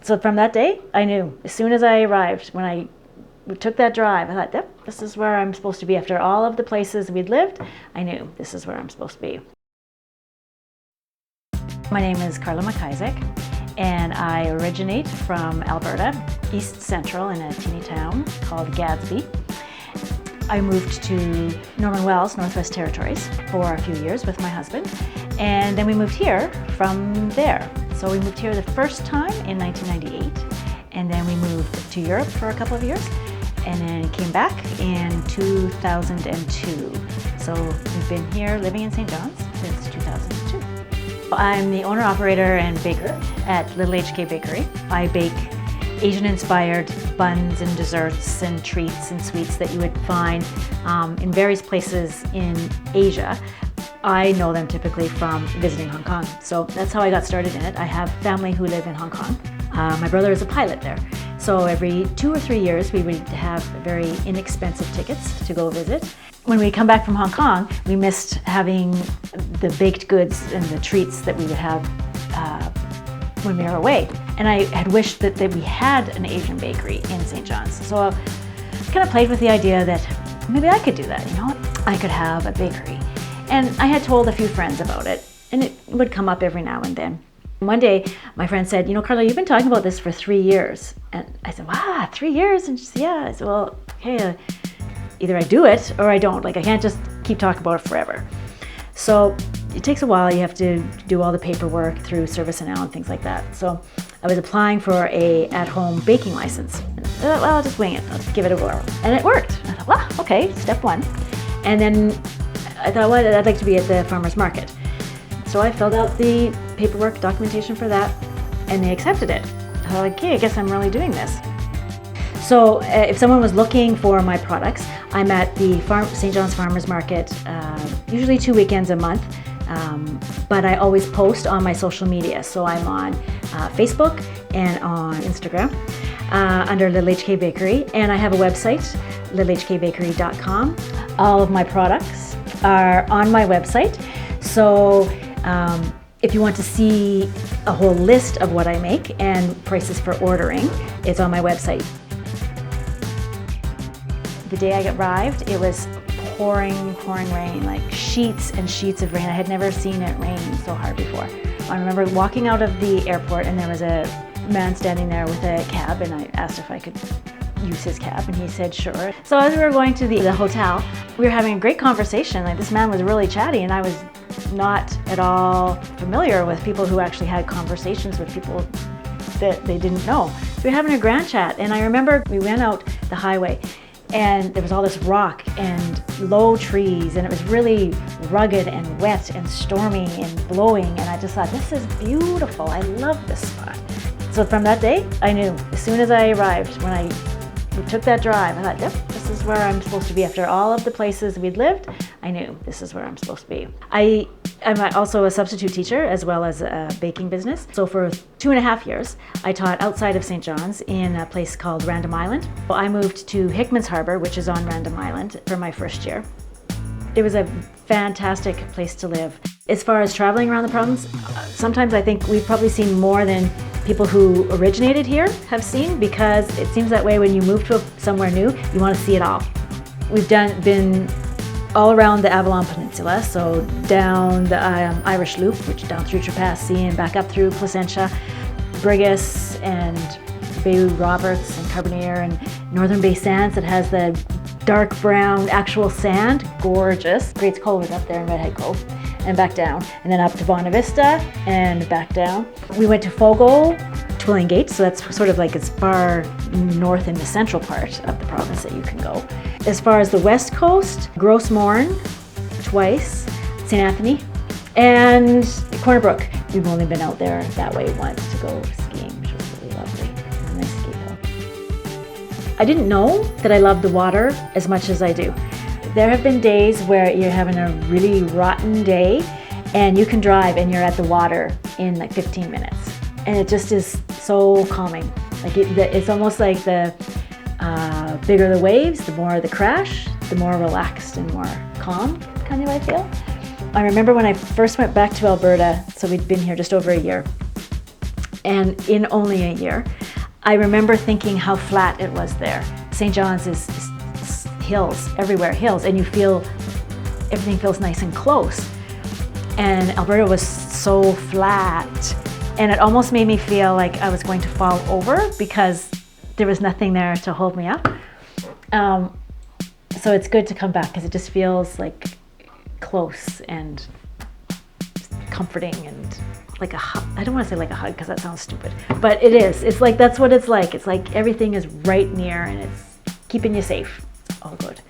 So from that day, I knew. As soon as I arrived, when I took that drive, I thought, yep, this is where I'm supposed to be. After all of the places we'd lived, I knew this is where I'm supposed to be. My name is Carla, and I originate from Alberta, East Central, in a teeny town called Gadsby. I moved to Norman Wells, Northwest Territories, for a few years with my husband, and then we moved here from there. So we moved here the first time in 1998, and then we moved to Europe for a couple of years, and then came back in 2002. So we've been here living in St. John's since 2002. I'm the owner-operator and baker at Little HK Bakery. I bake Asian-inspired buns and desserts and treats and sweets that you would find in various places in Asia. I know them typically from visiting Hong Kong, so that's how I got started in it. I have family who live in Hong Kong. My brother is a pilot there, so every 2 or 3 years we would have very inexpensive tickets to go visit. When we come back from Hong Kong, we missed having the baked goods and the treats that we would have when we were away. And I had wished that we had an Asian bakery in St. John's. So I kind of played with the idea that maybe I could do that, you know? I could have a bakery. And I had told a few friends about it, and it would come up every now and then. One day, my friend said, you know, Carla, you've been talking about this for 3 years. And I said, wow, 3 years? And she said, yeah. I said, well, okay, either I do it or I don't. Like, I can't just keep talking about it forever. So it takes a while. You have to do all the paperwork through Service NL and things like that. So I was applying for a at-home baking license. Well, I'll just wing it. I'll give it a whirl. And it worked. I thought, well, okay, step one. And then I thought, well, I'd like to be at the farmer's market. So I filled out the paperwork, documentation for that, and they accepted it. I thought, okay, I guess I'm really doing this. So if someone was looking for my products, I'm at the St. John's Farmers Market, usually 2 weekends a month, but I always post on my social media. So I'm on Facebook and on Instagram under Little HK Bakery, and I have a website, littlehkbakery.com. All of my products are on my website. So if you want to see a whole list of what I make and prices for ordering, it's on my website. The day I arrived, it was pouring rain, like sheets and sheets of rain. I had never seen it rain so hard before. I remember walking out of the airport and there was a man standing there with a cab, and I asked if I could use his cab, and he said sure. So as we were going to the hotel, we were having a great conversation. Like, this man was really chatty, and I was not at all familiar with people who actually had conversations with people that they didn't know. So we were having a grand chat, and I remember we went out the highway, and there was all this rock and low trees, and it was really rugged and wet and stormy and blowing, and I just thought, this is beautiful. I love this spot. So from that day, I knew. As soon as I arrived, when I took that drive, I thought, yep, this is where I'm supposed to be. After all of the places we'd lived, I knew this is where I'm supposed to be. I'm also a substitute teacher as well as a baking business. So for 2.5 years, I taught outside of St. John's in a place called Random Island. Well, I moved to Hickman's Harbour, which is on Random Island, for my first year. It was a fantastic place to live. As far as traveling around the province, sometimes I think we've probably seen more than people who originated here have seen, because it seems that way when you move to somewhere new, you want to see it all. We've been all around the Avalon Peninsula, so down the Irish Loop, which down through Trepassey and back up through Placentia, Brigus and Bay Roberts and Carbonear and Northern Bay Sands that has the dark brown actual sand, gorgeous. Great Cove up there in Redhead Cove, and back down, and then up to Bonavista and back down. We went to Fogo, Twilling Gate, so that's sort of like as far north in the central part of the province that you can go. As far as the west coast, Gros Morne twice, St. Anthony, and Corner Brook. We've only been out there that way once to go skiing, which was really lovely. A nice ski hill. I didn't know that I loved the water as much as I do. There have been days where you're having a really rotten day and you can drive and you're at the water in like 15 minutes. And it just is so calming. Like it's almost like the bigger the waves, the more the crash, the more relaxed and more calm kind of I feel. I remember when I first went back to Alberta, so we'd been here just over a year, and in only a year. I remember thinking how flat it was there. St. John's is hills, everywhere hills, and you feel, everything feels nice and close. And Alberta was so flat, and it almost made me feel like I was going to fall over because there was nothing there to hold me up. So it's good to come back because it just feels like close and comforting and like a hug. I don't want to say like a hug because that sounds stupid, but it is. It's like, that's what it's like. It's like everything is right near and it's keeping you safe. All good.